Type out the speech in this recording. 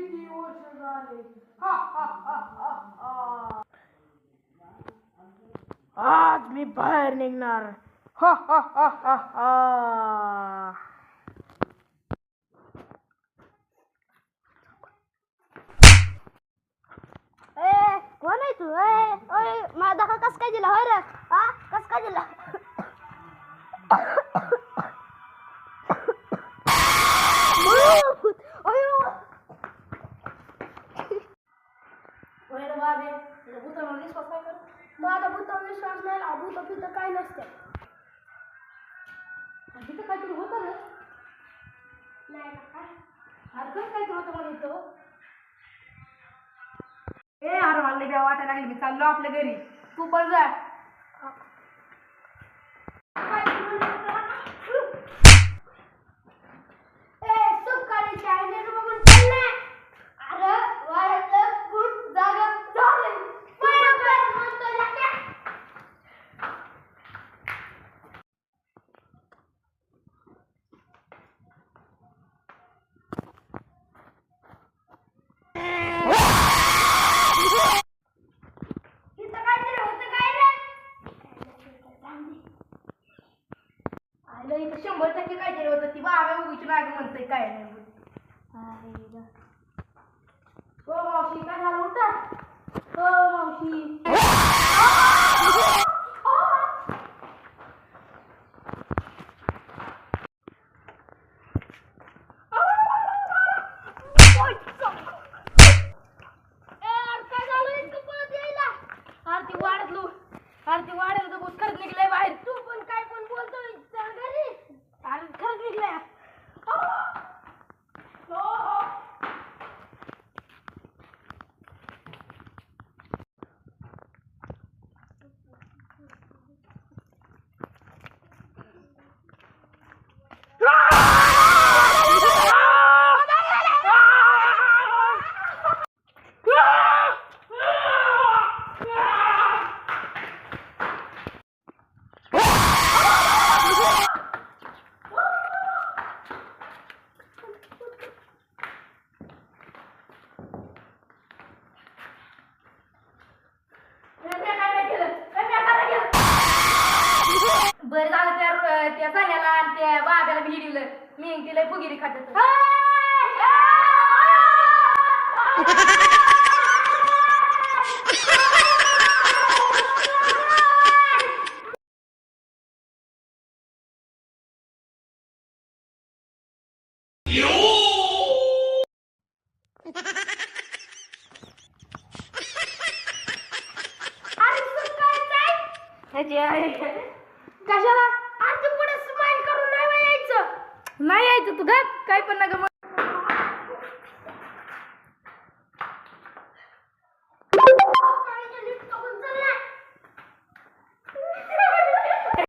किती वर्ष झाले. हा हा हा हा हा. आज मी बाहेर निघणार. हा हा हा हा हा. कोण आहे तू? माझा दाखा कस काय दिला? होय रे, हा कस काय दिला? माझा भूतावर विश्वास नाही. भूत फित काय नसते. तिथं काहीतरी होतं रे. नाही का? हरकत काहीतरी होतं मला इथं. अरे मला लई वाटायला लागली. मी चाललो आपल्या घरी. तू पण जा. इथं 100% काहीतरी होतं. ती बाबा उगीच मागे म्हणतोय काय नाही. हो मावशी काय झालं होतं? हो मावशी. आरती वाढत होतं. खरंच निघलंय बाहेर. तू पण काय पण बोलतोय? चल घरी. अरे खरंच निघलंय. बरं झालं त्या सान्याला आणि त्या बाब्याला भिडवलं. मी तिला फुगिरी खात. कशाला? पुढे स्माइल करून नाही यायचं. नाही यायचं तू काय पण नका.